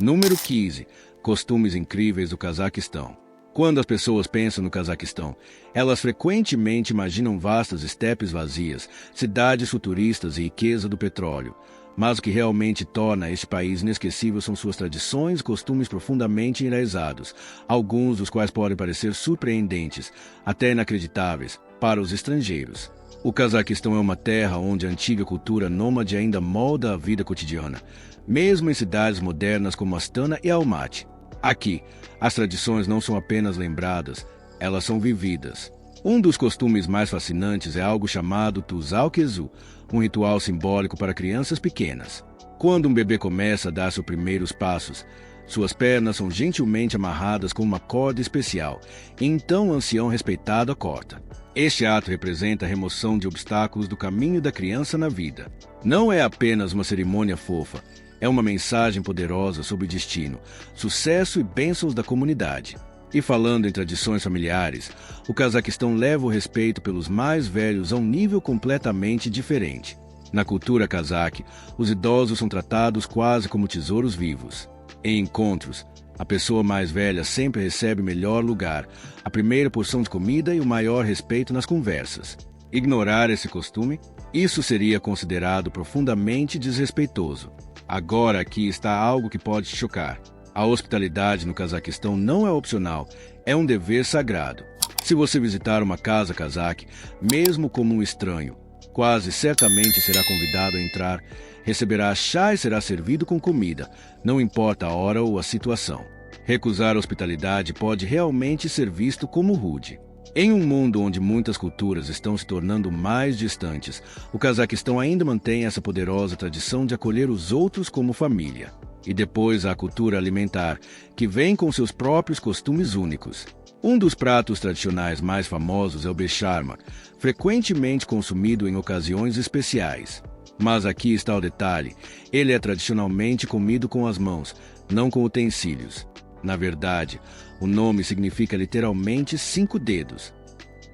Número 15. Costumes incríveis do Cazaquistão. Quando as pessoas pensam no Cazaquistão, elas frequentemente imaginam vastas estepes vazias, cidades futuristas e riqueza do petróleo. Mas o que realmente torna este país inesquecível são suas tradições e costumes profundamente enraizados, alguns dos quais podem parecer surpreendentes, até inacreditáveis, para os estrangeiros. O Cazaquistão é uma terra onde a antiga cultura nômade ainda molda a vida cotidiana, mesmo em cidades modernas como Astana e Almaty. Aqui, as tradições não são apenas lembradas, elas são vividas. Um dos costumes mais fascinantes é algo chamado Tuzal-Kezu, um ritual simbólico para crianças pequenas. Quando um bebê começa a dar seus primeiros passos, suas pernas são gentilmente amarradas com uma corda especial, e então o ancião respeitado a corta. Este ato representa a remoção de obstáculos do caminho da criança na vida. Não é apenas uma cerimônia fofa, é uma mensagem poderosa sobre destino, sucesso e bênçãos da comunidade. E falando em tradições familiares, o Cazaquistão leva o respeito pelos mais velhos a um nível completamente diferente. Na cultura cazaque, os idosos são tratados quase como tesouros vivos. Em encontros, a pessoa mais velha sempre recebe o melhor lugar, a primeira porção de comida e o maior respeito nas conversas. Ignorar esse costume, isso seria considerado profundamente desrespeitoso. Agora aqui está algo que pode te chocar. A hospitalidade no Cazaquistão não é opcional, é um dever sagrado. Se você visitar uma casa cazaque, mesmo como um estranho, quase certamente será convidado a entrar, receberá chá e será servido com comida, não importa a hora ou a situação. Recusar a hospitalidade pode realmente ser visto como rude. Em um mundo onde muitas culturas estão se tornando mais distantes, o Cazaquistão ainda mantém essa poderosa tradição de acolher os outros como família. E depois a cultura alimentar, que vem com seus próprios costumes únicos. Um dos pratos tradicionais mais famosos é o becharma, frequentemente consumido em ocasiões especiais. Mas aqui está o detalhe, ele é tradicionalmente comido com as mãos, não com utensílios. Na verdade, o nome significa literalmente 5 dedos.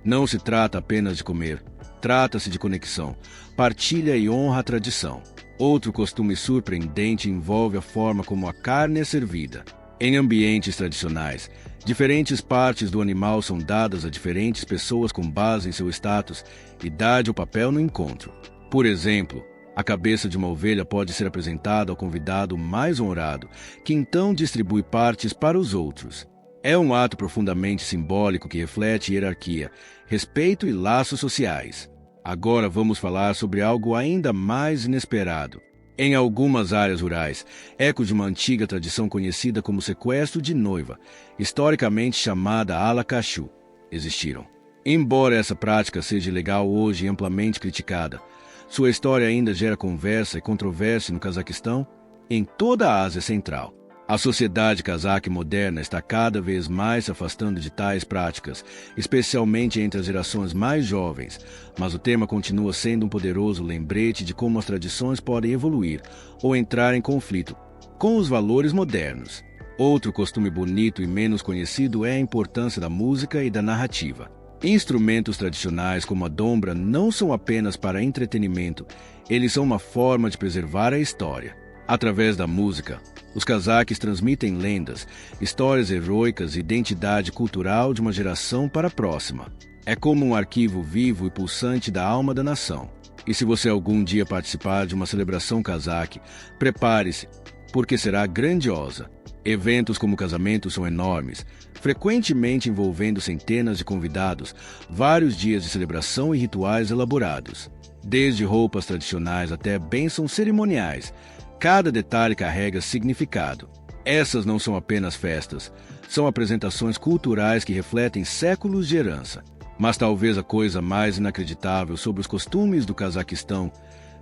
Não se trata apenas de comer, trata-se de conexão, partilha e honra a tradição. Outro costume surpreendente envolve a forma como a carne é servida. Em ambientes tradicionais, diferentes partes do animal são dadas a diferentes pessoas com base em seu status, idade ou papel no encontro. Por exemplo, a cabeça de uma ovelha pode ser apresentada ao convidado mais honrado, que então distribui partes para os outros. É um ato profundamente simbólico que reflete hierarquia, respeito e laços sociais. Agora vamos falar sobre algo ainda mais inesperado. Em algumas áreas rurais, ecos de uma antiga tradição conhecida como sequestro de noiva, historicamente chamada alacachu, existiram. Embora essa prática seja ilegal hoje e amplamente criticada, sua história ainda gera conversa e controvérsia no Cazaquistão e em toda a Ásia Central. A sociedade cazaque moderna está cada vez mais se afastando de tais práticas, especialmente entre as gerações mais jovens, mas o tema continua sendo um poderoso lembrete de como as tradições podem evoluir ou entrar em conflito com os valores modernos. Outro costume bonito e menos conhecido é a importância da música e da narrativa. Instrumentos tradicionais como a dombra não são apenas para entretenimento, eles são uma forma de preservar a história. Através da música, os cazaques transmitem lendas, histórias heróicas e identidade cultural de uma geração para a próxima. É como um arquivo vivo e pulsante da alma da nação. E se você algum dia participar de uma celebração cazaque, prepare-se, porque será grandiosa. Eventos como casamentos são enormes, frequentemente envolvendo centenas de convidados, vários dias de celebração e rituais elaborados. Desde roupas tradicionais até bênçãos cerimoniais, cada detalhe carrega significado. Essas não são apenas festas, são apresentações culturais que refletem séculos de herança. Mas talvez a coisa mais inacreditável sobre os costumes do Cazaquistão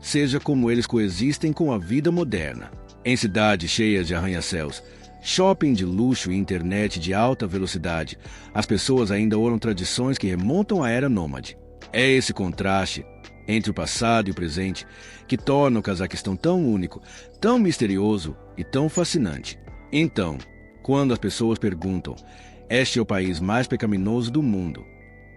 seja como eles coexistem com a vida moderna. Em cidades cheias de arranha-céus, shopping de luxo e internet de alta velocidade, as pessoas ainda honram tradições que remontam à era nômade. É esse contraste entre o passado e o presente que torna o Cazaquistão tão único, tão misterioso e tão fascinante. Então, quando as pessoas perguntam, este é o país mais pecaminoso do mundo,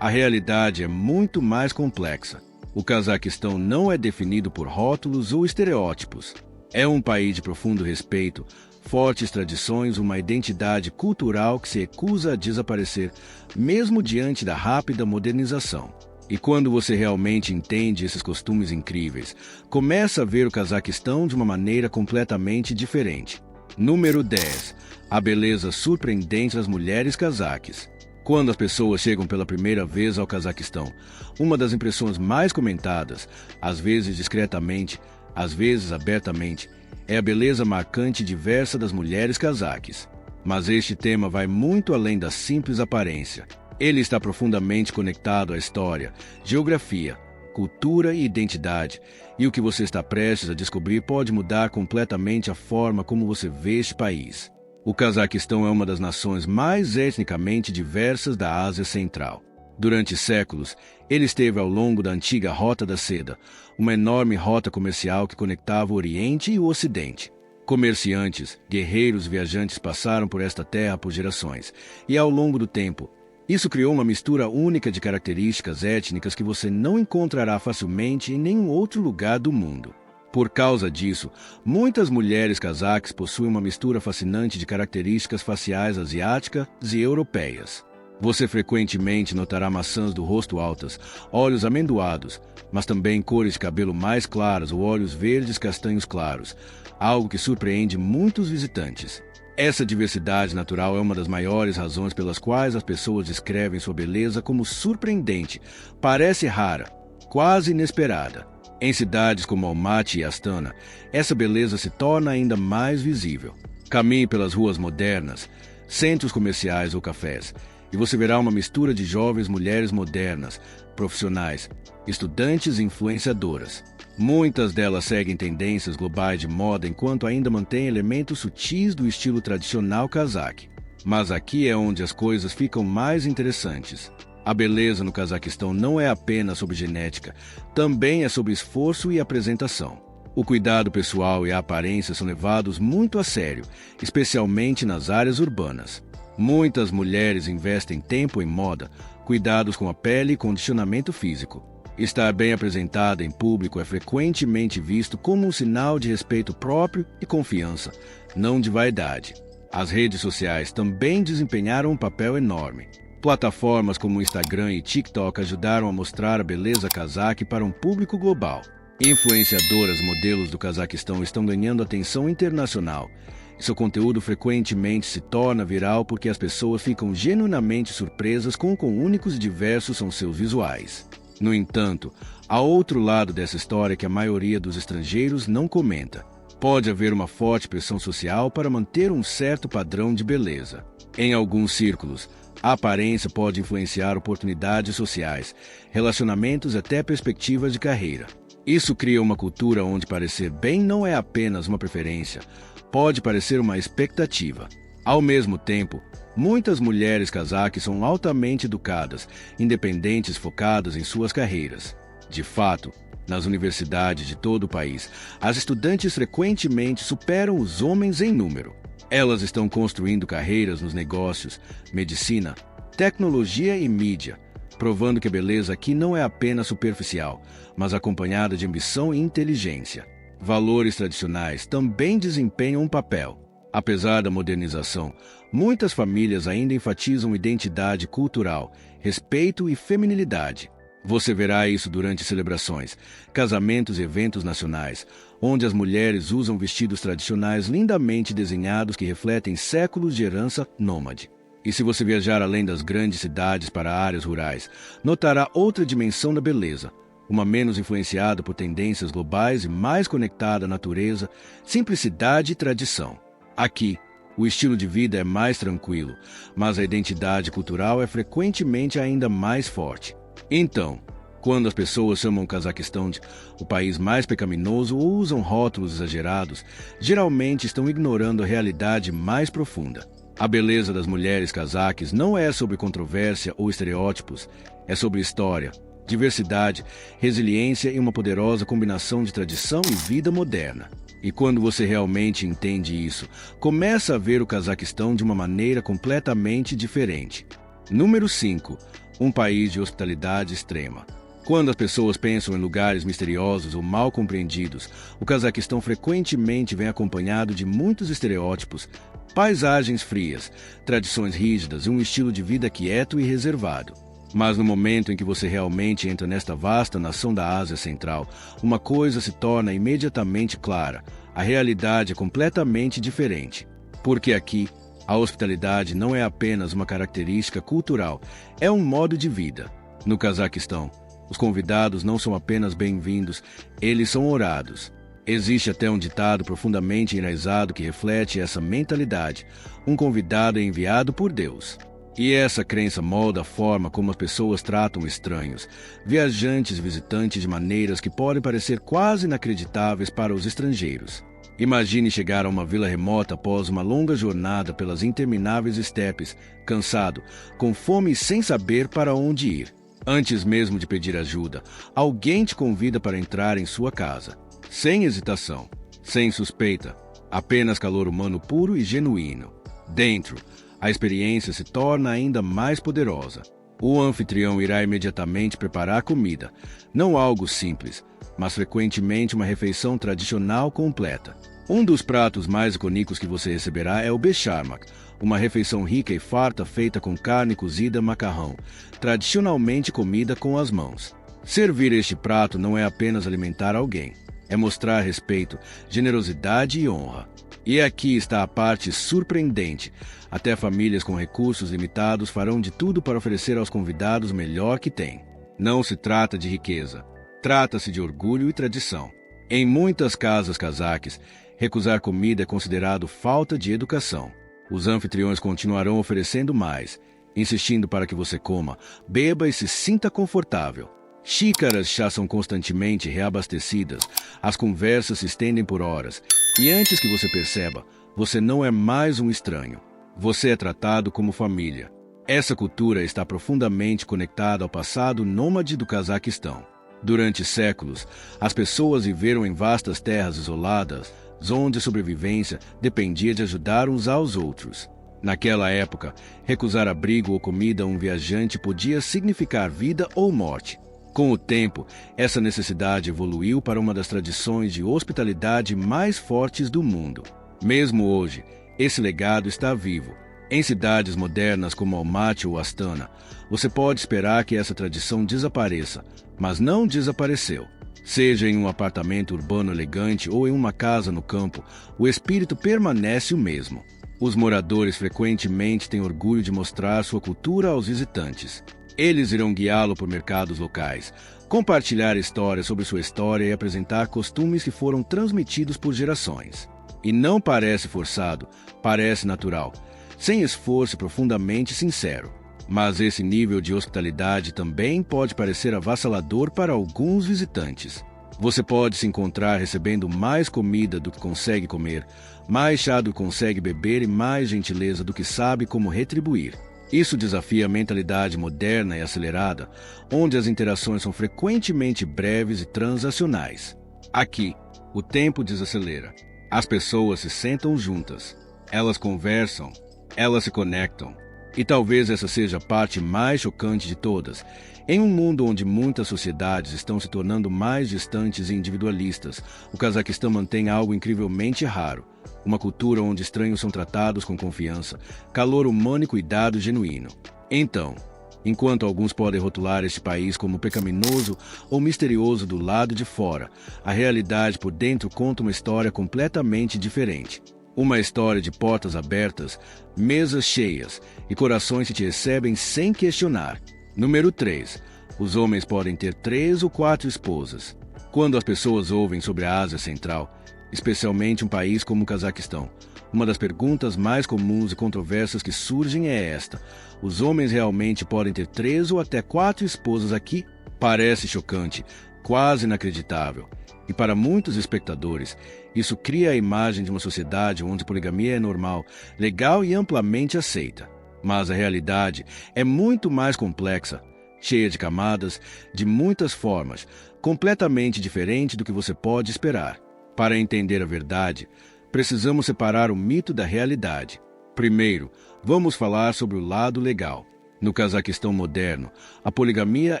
a realidade é muito mais complexa. O Cazaquistão não é definido por rótulos ou estereótipos. É um país de profundo respeito, fortes tradições, uma identidade cultural que se recusa a desaparecer, mesmo diante da rápida modernização. E quando você realmente entende esses costumes incríveis, começa a ver o Cazaquistão de uma maneira completamente diferente. Número 10. A beleza surpreendente das mulheres cazaques. Quando as pessoas chegam pela primeira vez ao Cazaquistão, uma das impressões mais comentadas, às vezes discretamente, às vezes abertamente, é a beleza marcante e diversa das mulheres cazaques. Mas este tema vai muito além da simples aparência. Ele está profundamente conectado à história, geografia, cultura e identidade, e o que você está prestes a descobrir pode mudar completamente a forma como você vê este país. O Cazaquistão é uma das nações mais etnicamente diversas da Ásia Central. Durante séculos, ele esteve ao longo da antiga Rota da Seda, uma enorme rota comercial que conectava o Oriente e o Ocidente. Comerciantes, guerreiros e viajantes passaram por esta terra por gerações, e ao longo do tempo, isso criou uma mistura única de características étnicas que você não encontrará facilmente em nenhum outro lugar do mundo. Por causa disso, muitas mulheres cazaques possuem uma mistura fascinante de características faciais asiáticas e europeias. Você frequentemente notará maçãs do rosto altas, olhos amendoados, mas também cores de cabelo mais claras ou olhos verdes castanhos claros, algo que surpreende muitos visitantes. Essa diversidade natural é uma das maiores razões pelas quais as pessoas descrevem sua beleza como surpreendente, parece rara, quase inesperada. Em cidades como Almaty e Astana, essa beleza se torna ainda mais visível. Caminhe pelas ruas modernas, centros comerciais ou cafés, e você verá uma mistura de jovens mulheres modernas, profissionais, estudantes e influenciadoras. Muitas delas seguem tendências globais de moda enquanto ainda mantêm elementos sutis do estilo tradicional cazaque. Mas aqui é onde as coisas ficam mais interessantes. A beleza no Cazaquistão não é apenas sobre genética, também é sobre esforço e apresentação. O cuidado pessoal e a aparência são levados muito a sério, especialmente nas áreas urbanas. Muitas mulheres investem tempo em moda, cuidados com a pele e condicionamento físico. Estar bem apresentada em público é frequentemente visto como um sinal de respeito próprio e confiança, não de vaidade. As redes sociais também desempenharam um papel enorme. Plataformas como o Instagram e TikTok ajudaram a mostrar a beleza cazaque para um público global. Influenciadoras modelos do Cazaquistão estão ganhando atenção internacional. E seu conteúdo frequentemente se torna viral porque as pessoas ficam genuinamente surpresas com o quão únicos e diversos são seus visuais. No entanto, há outro lado dessa história que a maioria dos estrangeiros não comenta. Pode haver uma forte pressão social para manter um certo padrão de beleza. Em alguns círculos, a aparência pode influenciar oportunidades sociais, relacionamentos e até perspectivas de carreira. Isso cria uma cultura onde parecer bem não é apenas uma preferência, pode parecer uma expectativa. Ao mesmo tempo, muitas mulheres cazaques são altamente educadas, independentes e focadas em suas carreiras. De fato, nas universidades de todo o país, as estudantes frequentemente superam os homens em número. Elas estão construindo carreiras nos negócios, medicina, tecnologia e mídia, provando que a beleza aqui não é apenas superficial, mas acompanhada de ambição e inteligência. Valores tradicionais também desempenham um papel. Apesar da modernização, muitas famílias ainda enfatizam identidade cultural, respeito e feminilidade. Você verá isso durante celebrações, casamentos e eventos nacionais, onde as mulheres usam vestidos tradicionais lindamente desenhados que refletem séculos de herança nômade. E se você viajar além das grandes cidades para áreas rurais, notará outra dimensão da beleza, uma menos influenciada por tendências globais e mais conectada à natureza, simplicidade e tradição. Aqui, o estilo de vida é mais tranquilo, mas a identidade cultural é frequentemente ainda mais forte. Então, quando as pessoas chamam o Cazaquistão de o país mais pecaminoso ou usam rótulos exagerados, geralmente estão ignorando a realidade mais profunda. A beleza das mulheres cazaques não é sobre controvérsia ou estereótipos, é sobre história, diversidade, resiliência e uma poderosa combinação de tradição e vida moderna. E quando você realmente entende isso, começa a ver o Cazaquistão de uma maneira completamente diferente. Número 5. Um país de hospitalidade extrema. Quando as pessoas pensam em lugares misteriosos ou mal compreendidos, o Cazaquistão frequentemente vem acompanhado de muitos estereótipos, paisagens frias, tradições rígidas e um estilo de vida quieto e reservado. Mas no momento em que você realmente entra nesta vasta nação da Ásia Central, uma coisa se torna imediatamente clara: a realidade é completamente diferente. Porque aqui, a hospitalidade não é apenas uma característica cultural, é um modo de vida. No Cazaquistão, os convidados não são apenas bem-vindos, eles são orados. Existe até um ditado profundamente enraizado que reflete essa mentalidade: um convidado é enviado por Deus. E essa crença molda a forma como as pessoas tratam estranhos, viajantes e visitantes de maneiras que podem parecer quase inacreditáveis para os estrangeiros. Imagine chegar a uma vila remota após uma longa jornada pelas intermináveis estepes, cansado, com fome e sem saber para onde ir. Antes mesmo de pedir ajuda, alguém te convida para entrar em sua casa. Sem hesitação, sem suspeita, apenas calor humano puro e genuíno. Dentro, a experiência se torna ainda mais poderosa. O anfitrião irá imediatamente preparar comida, não algo simples, mas frequentemente uma refeição tradicional completa. Um dos pratos mais icônicos que você receberá é o becharmak, uma refeição rica e farta feita com carne cozida e macarrão, tradicionalmente comida com as mãos. Servir este prato não é apenas alimentar alguém, é mostrar respeito, generosidade e honra. E aqui está a parte surpreendente: até famílias com recursos limitados farão de tudo para oferecer aos convidados o melhor que têm. Não se trata de riqueza, trata-se de orgulho e tradição. Em muitas casas cazaques, recusar comida é considerado falta de educação. Os anfitriões continuarão oferecendo mais, insistindo para que você coma, beba e se sinta confortável. Xícaras de chá são constantemente reabastecidas, as conversas se estendem por horas, e antes que você perceba, você não é mais um estranho. Você é tratado como família. Essa cultura está profundamente conectada ao passado nômade do Cazaquistão. Durante séculos, as pessoas viveram em vastas terras isoladas, onde a sobrevivência dependia de ajudar uns aos outros. Naquela época, recusar abrigo ou comida a um viajante podia significar vida ou morte. Com o tempo, essa necessidade evoluiu para uma das tradições de hospitalidade mais fortes do mundo. Mesmo hoje, esse legado está vivo. Em cidades modernas como Almaty ou Astana, você pode esperar que essa tradição desapareça, mas não desapareceu. Seja em um apartamento urbano elegante ou em uma casa no campo, o espírito permanece o mesmo. Os moradores frequentemente têm orgulho de mostrar sua cultura aos visitantes. Eles irão guiá-lo por mercados locais, compartilhar histórias sobre sua história e apresentar costumes que foram transmitidos por gerações. E não parece forçado, parece natural, sem esforço e profundamente sincero. Mas esse nível de hospitalidade também pode parecer avassalador para alguns visitantes. Você pode se encontrar recebendo mais comida do que consegue comer, mais chá do que consegue beber e mais gentileza do que sabe como retribuir. Isso desafia a mentalidade moderna e acelerada, onde as interações são frequentemente breves e transacionais. Aqui, o tempo desacelera. As pessoas se sentam juntas. Elas conversam. Elas se conectam. E talvez essa seja a parte mais chocante de todas. Em um mundo onde muitas sociedades estão se tornando mais distantes e individualistas, o Cazaquistão mantém algo incrivelmente raro: uma cultura onde estranhos são tratados com confiança, calor humano e cuidado genuíno. Então, enquanto alguns podem rotular este país como pecaminoso ou misterioso do lado de fora, a realidade por dentro conta uma história completamente diferente. Uma história de portas abertas, mesas cheias e corações que te recebem sem questionar. Número 3. Os homens podem ter 3 ou 4 esposas. Quando as pessoas ouvem sobre a Ásia Central, especialmente um país como o Cazaquistão, uma das perguntas mais comuns e controversas que surgem é esta: os homens realmente podem ter 3 ou até 4 esposas aqui? Parece chocante, quase inacreditável. E para muitos espectadores, isso cria a imagem de uma sociedade onde a poligamia é normal, legal e amplamente aceita. Mas a realidade é muito mais complexa, cheia de camadas, de muitas formas, completamente diferente do que você pode esperar. Para entender a verdade, precisamos separar o mito da realidade. Primeiro, vamos falar sobre o lado legal. No Cazaquistão moderno, a poligamia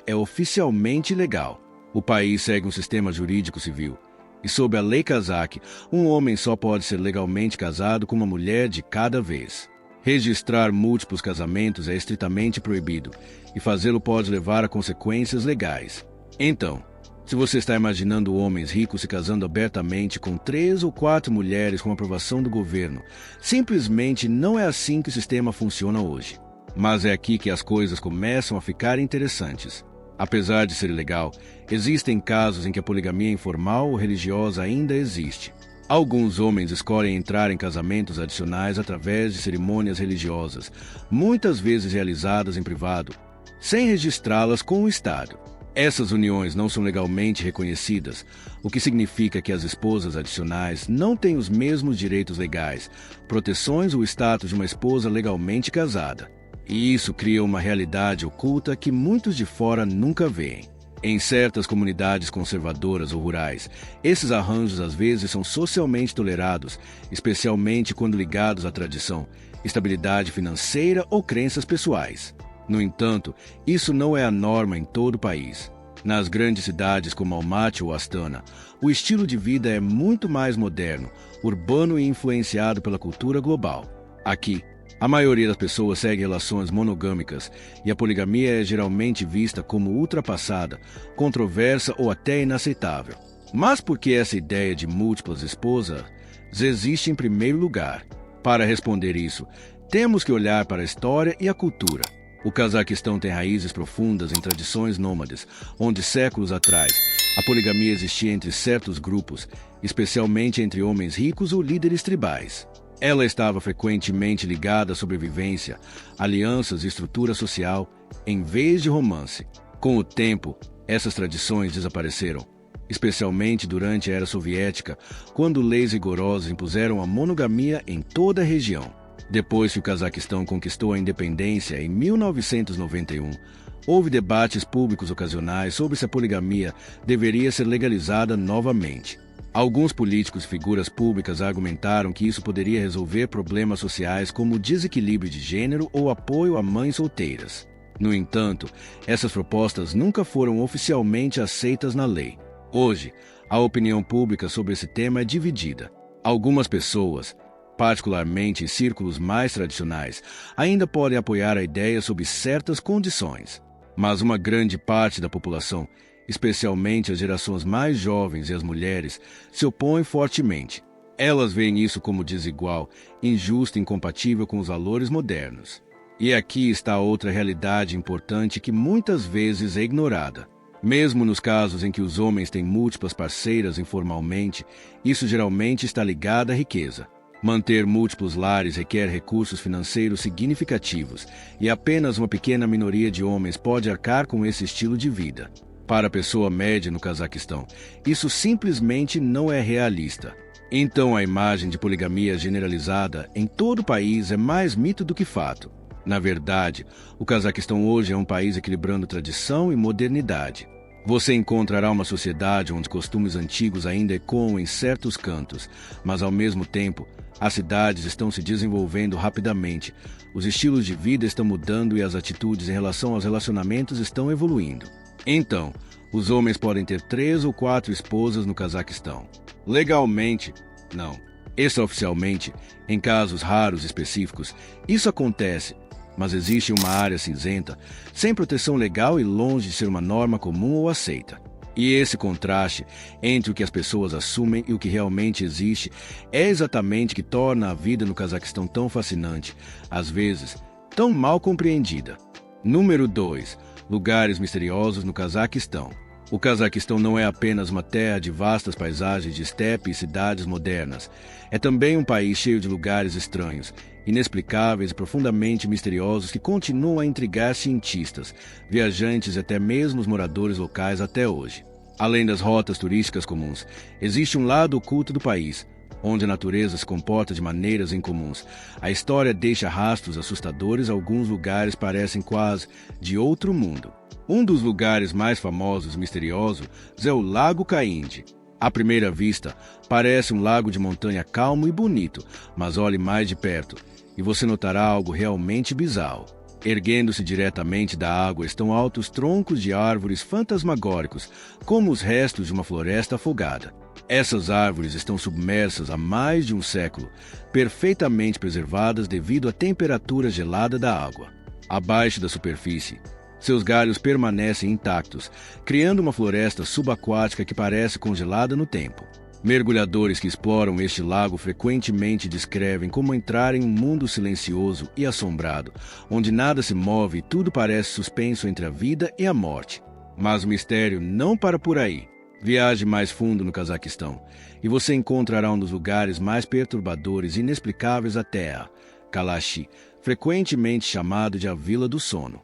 é oficialmente legal. O país segue um sistema jurídico civil. E sob a lei cazaque, um homem só pode ser legalmente casado com uma mulher de cada vez. Registrar múltiplos casamentos é estritamente proibido, e fazê-lo pode levar a consequências legais. Então, se você está imaginando homens ricos se casando abertamente com 3 ou 4 mulheres com aprovação do governo, simplesmente não é assim que o sistema funciona hoje. Mas é aqui que as coisas começam a ficar interessantes. Apesar de ser ilegal, existem casos em que a poligamia informal ou religiosa ainda existe. Alguns homens escolhem entrar em casamentos adicionais através de cerimônias religiosas, muitas vezes realizadas em privado, sem registrá-las com o Estado. Essas uniões não são legalmente reconhecidas, o que significa que as esposas adicionais não têm os mesmos direitos legais, proteções ou status de uma esposa legalmente casada. E isso cria uma realidade oculta que muitos de fora nunca veem. Em certas comunidades conservadoras ou rurais, esses arranjos às vezes são socialmente tolerados, especialmente quando ligados à tradição, estabilidade financeira ou crenças pessoais. No entanto, isso não é a norma em todo o país. Nas grandes cidades como Almaty ou Astana, o estilo de vida é muito mais moderno, urbano e influenciado pela cultura global. Aqui, a maioria das pessoas segue relações monogâmicas e a poligamia é geralmente vista como ultrapassada, controversa ou até inaceitável. Mas por que essa ideia de múltiplas esposas existe em primeiro lugar? Para responder isso, temos que olhar para a história e a cultura. O Cazaquistão tem raízes profundas em tradições nômades, onde séculos atrás a poligamia existia entre certos grupos, especialmente entre homens ricos ou líderes tribais. Ela estava frequentemente ligada à sobrevivência, alianças e estrutura social, em vez de romance. Com o tempo, essas tradições desapareceram, especialmente durante a Era Soviética, quando leis rigorosas impuseram a monogamia em toda a região. Depois que o Cazaquistão conquistou a independência em 1991, houve debates públicos ocasionais sobre se a poligamia deveria ser legalizada novamente. Alguns políticos e figuras públicas argumentaram que isso poderia resolver problemas sociais como desequilíbrio de gênero ou apoio a mães solteiras. No entanto, essas propostas nunca foram oficialmente aceitas na lei. Hoje, a opinião pública sobre esse tema é dividida. Algumas pessoas, particularmente em círculos mais tradicionais, ainda podem apoiar a ideia sob certas condições. Mas uma grande parte da população, especialmente as gerações mais jovens e as mulheres, se opõem fortemente. Elas veem isso como desigual, injusto e incompatível com os valores modernos. E aqui está outra realidade importante que muitas vezes é ignorada. Mesmo nos casos em que os homens têm múltiplas parceiras informalmente, isso geralmente está ligado à riqueza. Manter múltiplos lares requer recursos financeiros significativos, e apenas uma pequena minoria de homens pode arcar com esse estilo de vida. Para a pessoa média no Cazaquistão, isso simplesmente não é realista. Então a imagem de poligamia generalizada em todo o país é mais mito do que fato. Na verdade, o Cazaquistão hoje é um país equilibrando tradição e modernidade. Você encontrará uma sociedade onde costumes antigos ainda ecoam em certos cantos, mas ao mesmo tempo, as cidades estão se desenvolvendo rapidamente, os estilos de vida estão mudando e as atitudes em relação aos relacionamentos estão evoluindo. Então, os homens podem ter 3 ou 4 esposas no Cazaquistão. Legalmente, não. Extraoficialmente, em casos raros e específicos, isso acontece, mas existe uma área cinzenta, sem proteção legal e longe de ser uma norma comum ou aceita. E esse contraste entre o que as pessoas assumem e o que realmente existe é exatamente o que torna a vida no Cazaquistão tão fascinante, às vezes, tão mal compreendida. Número 2. Lugares misteriosos no Cazaquistão. O Cazaquistão não é apenas uma terra de vastas paisagens de estepe e cidades modernas. É também um país cheio de lugares estranhos, inexplicáveis e profundamente misteriosos que continuam a intrigar cientistas, viajantes e até mesmo os moradores locais até hoje. Além das rotas turísticas comuns, existe um lado oculto do país, onde a natureza se comporta de maneiras incomuns. A história deixa rastros assustadores, alguns lugares parecem quase de outro mundo. Um dos lugares mais famosos e misteriosos é o Lago Cainde. À primeira vista, parece um lago de montanha calmo e bonito, mas olhe mais de perto e você notará algo realmente bizarro. Erguendo-se diretamente da água estão altos troncos de árvores fantasmagóricos, como os restos de uma floresta afogada. Essas árvores estão submersas há mais de um século, perfeitamente preservadas devido à temperatura gelada da água. Abaixo da superfície, seus galhos permanecem intactos, criando uma floresta subaquática que parece congelada no tempo. Mergulhadores que exploram este lago frequentemente descrevem como entrar em um mundo silencioso e assombrado, onde nada se move e tudo parece suspenso entre a vida e a morte. Mas o mistério não para por aí. Viaje mais fundo no Cazaquistão, e você encontrará um dos lugares mais perturbadores e inexplicáveis da Terra, Kalashi, frequentemente chamado de a Vila do Sono.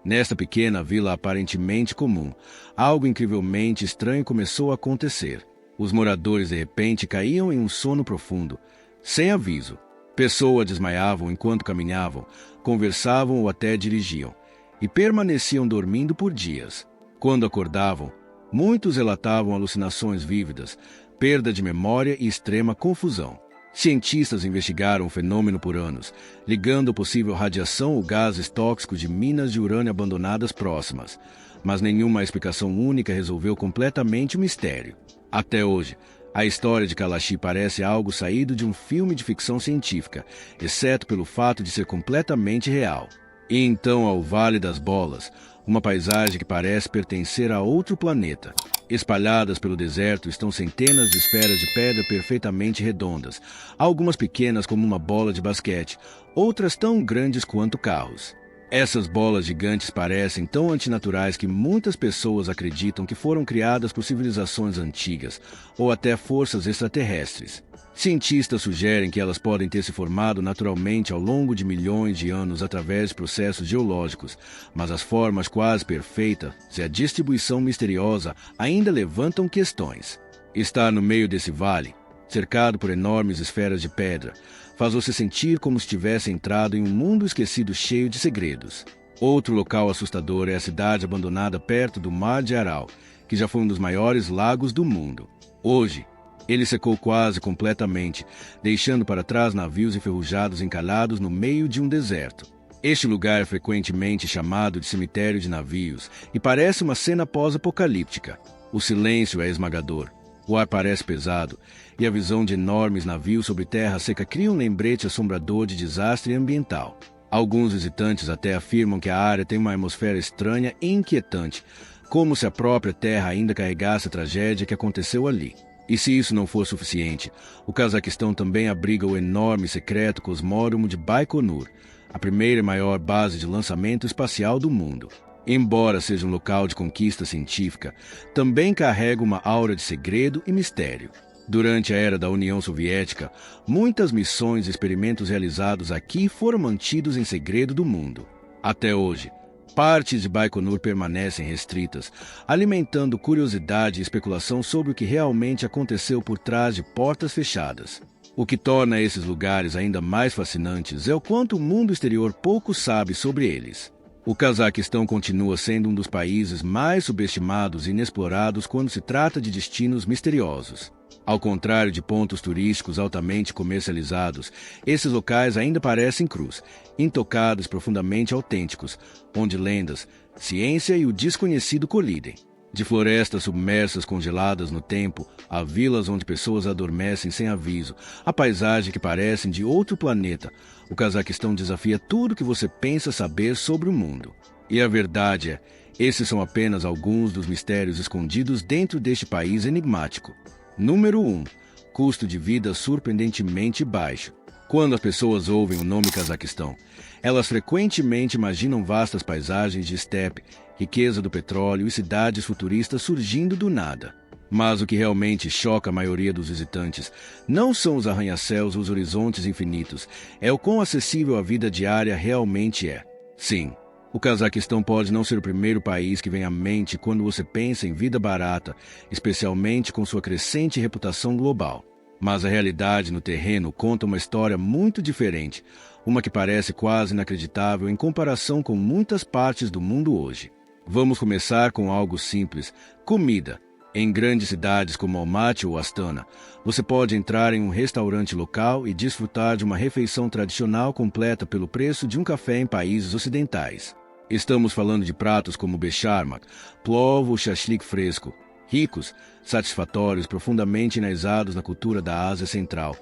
Nesta pequena vila aparentemente comum, algo incrivelmente estranho começou a acontecer. Os moradores de repente caíam em um sono profundo, sem aviso. Pessoas desmaiavam enquanto caminhavam, conversavam ou até dirigiam, e permaneciam dormindo por dias. Quando acordavam, muitos relatavam alucinações vívidas, perda de memória e extrema confusão. Cientistas investigaram o fenômeno por anos, ligando a possível radiação ou gases tóxicos de minas de urânio abandonadas próximas, mas nenhuma explicação única resolveu completamente o mistério. Até hoje, a história de Kalashi parece algo saído de um filme de ficção científica, exceto pelo fato de ser completamente real. E então ao Vale das Bolas, uma paisagem que parece pertencer a outro planeta. Espalhadas pelo deserto estão centenas de esferas de pedra perfeitamente redondas, algumas pequenas como uma bola de basquete, outras tão grandes quanto carros. Essas bolas gigantes parecem tão antinaturais que muitas pessoas acreditam que foram criadas por civilizações antigas ou até forças extraterrestres. Cientistas sugerem que elas podem ter se formado naturalmente ao longo de milhões de anos através de processos geológicos, mas as formas quase perfeitas e a distribuição misteriosa ainda levantam questões. Estar no meio desse vale, cercado por enormes esferas de pedra, faz você sentir como se tivesse entrado em um mundo esquecido cheio de segredos. Outro local assustador é a cidade abandonada perto do Mar de Aral, que já foi um dos maiores lagos do mundo. Hoje, ele secou quase completamente, deixando para trás navios enferrujados encalhados no meio de um deserto. Este lugar é frequentemente chamado de cemitério de navios e parece uma cena pós-apocalíptica. O silêncio é esmagador, o ar parece pesado e a visão de enormes navios sobre terra seca cria um lembrete assombrador de desastre ambiental. Alguns visitantes até afirmam que a área tem uma atmosfera estranha e inquietante, como se a própria terra ainda carregasse a tragédia que aconteceu ali. E se isso não for suficiente, o Cazaquistão também abriga o enorme e secreto cosmódromo de Baikonur, a primeira e maior base de lançamento espacial do mundo. Embora seja um local de conquista científica, também carrega uma aura de segredo e mistério. Durante a era da União Soviética, muitas missões e experimentos realizados aqui foram mantidos em segredo do mundo. Até hoje, partes de Baikonur permanecem restritas, alimentando curiosidade e especulação sobre o que realmente aconteceu por trás de portas fechadas. O que torna esses lugares ainda mais fascinantes é o quanto o mundo exterior pouco sabe sobre eles. O Cazaquistão continua sendo um dos países mais subestimados e inexplorados quando se trata de destinos misteriosos. Ao contrário de pontos turísticos altamente comercializados, esses locais ainda parecem crus, intocados, profundamente autênticos, onde lendas, ciência e o desconhecido colidem. De florestas submersas congeladas no tempo, a vilas onde pessoas adormecem sem aviso, a paisagem que parecem de outro planeta, o Cazaquistão desafia tudo que você pensa saber sobre o mundo. E a verdade é, esses são apenas alguns dos mistérios escondidos dentro deste país enigmático. Número 1. Custo de vida surpreendentemente baixo. Quando as pessoas ouvem o nome Cazaquistão, elas frequentemente imaginam vastas paisagens de estepe, riqueza do petróleo e cidades futuristas surgindo do nada. Mas o que realmente choca a maioria dos visitantes não são os arranha-céus ou os horizontes infinitos, é o quão acessível a vida diária realmente é. Sim, o Cazaquistão pode não ser o primeiro país que vem à mente quando você pensa em vida barata, especialmente com sua crescente reputação global. Mas a realidade no terreno conta uma história muito diferente, uma que parece quase inacreditável em comparação com muitas partes do mundo hoje. Vamos começar com algo simples: comida. Em grandes cidades como Almaty ou Astana, você pode entrar em um restaurante local e desfrutar de uma refeição tradicional completa pelo preço de um café em países ocidentais. Estamos falando de pratos como becharmak, plov ou shashlik fresco, ricos, satisfatórios, profundamente enraizados na cultura da Ásia Central.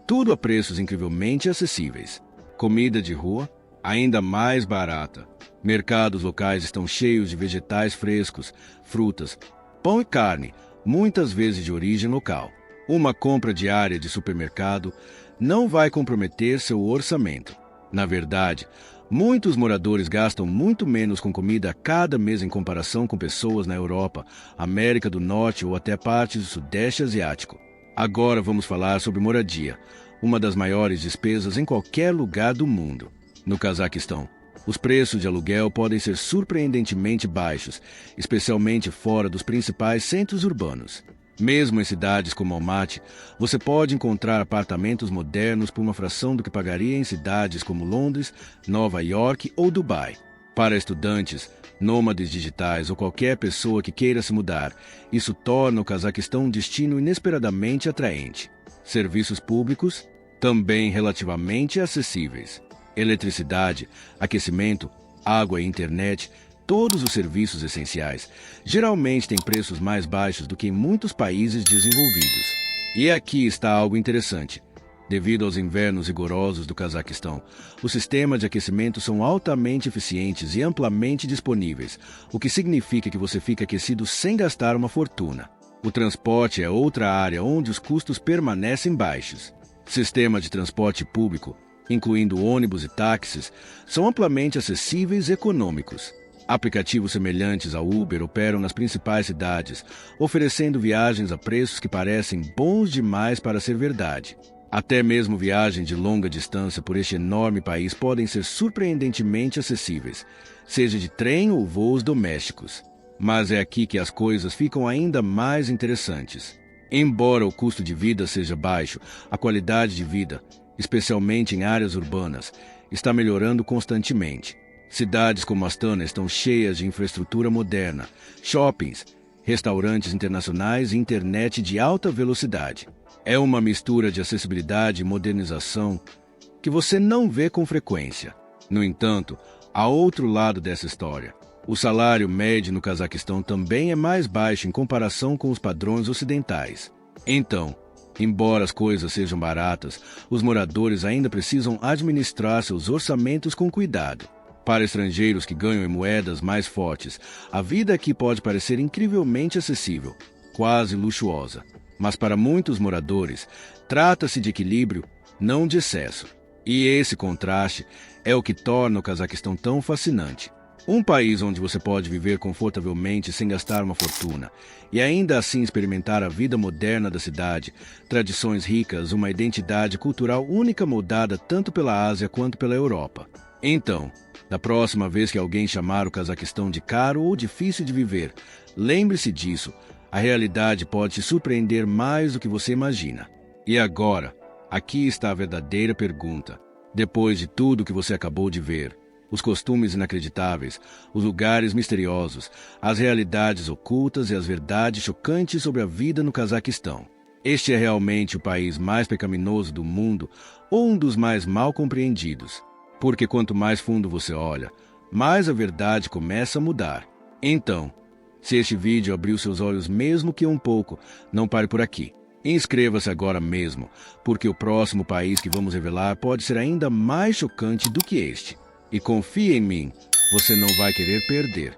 Tudo a preços incrivelmente acessíveis. Comida de rua, ainda mais barata. Mercados locais estão cheios de vegetais frescos, frutas, pão e carne, muitas vezes de origem local. Uma compra diária de supermercado não vai comprometer seu orçamento. Na verdade, muitos moradores gastam muito menos com comida cada mês em comparação com pessoas na Europa, América do Norte ou até partes do Sudeste Asiático. Agora vamos falar sobre moradia, uma das maiores despesas em qualquer lugar do mundo. No Cazaquistão, os preços de aluguel podem ser surpreendentemente baixos, especialmente fora dos principais centros urbanos. Mesmo em cidades como Almaty, você pode encontrar apartamentos modernos por uma fração do que pagaria em cidades como Londres, Nova York ou Dubai. Para estudantes, nômades digitais ou qualquer pessoa que queira se mudar, isso torna o Cazaquistão um destino inesperadamente atraente. Serviços públicos, também relativamente acessíveis. Eletricidade, aquecimento, água e internet, todos os serviços essenciais, geralmente têm preços mais baixos do que em muitos países desenvolvidos. E aqui está algo interessante. Devido aos invernos rigorosos do Cazaquistão, os sistemas de aquecimento são altamente eficientes e amplamente disponíveis, o que significa que você fica aquecido sem gastar uma fortuna. O transporte é outra área onde os custos permanecem baixos. Sistema de transporte público, incluindo ônibus e táxis, são amplamente acessíveis e econômicos. Aplicativos semelhantes ao Uber operam nas principais cidades, oferecendo viagens a preços que parecem bons demais para ser verdade. Até mesmo viagens de longa distância por este enorme país podem ser surpreendentemente acessíveis, seja de trem ou voos domésticos. Mas é aqui que as coisas ficam ainda mais interessantes. Embora o custo de vida seja baixo, a qualidade de vida, especialmente em áreas urbanas, está melhorando constantemente. Cidades como Astana estão cheias de infraestrutura moderna, shoppings, restaurantes internacionais e internet de alta velocidade. É uma mistura de acessibilidade e modernização que você não vê com frequência. No entanto, há outro lado dessa história. O salário médio no Cazaquistão também é mais baixo em comparação com os padrões ocidentais. Então, embora as coisas sejam baratas, os moradores ainda precisam administrar seus orçamentos com cuidado. Para estrangeiros que ganham em moedas mais fortes, a vida aqui pode parecer incrivelmente acessível, quase luxuosa. Mas para muitos moradores, trata-se de equilíbrio, não de excesso. E esse contraste é o que torna o Cazaquistão tão fascinante. Um país onde você pode viver confortavelmente sem gastar uma fortuna e ainda assim experimentar a vida moderna da cidade, tradições ricas, uma identidade cultural única moldada tanto pela Ásia quanto pela Europa. Então, da próxima vez que alguém chamar o Cazaquistão de caro ou difícil de viver, lembre-se disso, a realidade pode te surpreender mais do que você imagina. E agora, aqui está a verdadeira pergunta. Depois de tudo que você acabou de ver, os costumes inacreditáveis, os lugares misteriosos, as realidades ocultas e as verdades chocantes sobre a vida no Cazaquistão. Este é realmente o país mais pecaminoso do mundo ou um dos mais mal compreendidos. Porque quanto mais fundo você olha, mais a verdade começa a mudar. Então, se este vídeo abriu seus olhos mesmo que um pouco, não pare por aqui. Inscreva-se agora mesmo, porque o próximo país que vamos revelar pode ser ainda mais chocante do que este. E confie em mim, você não vai querer perder.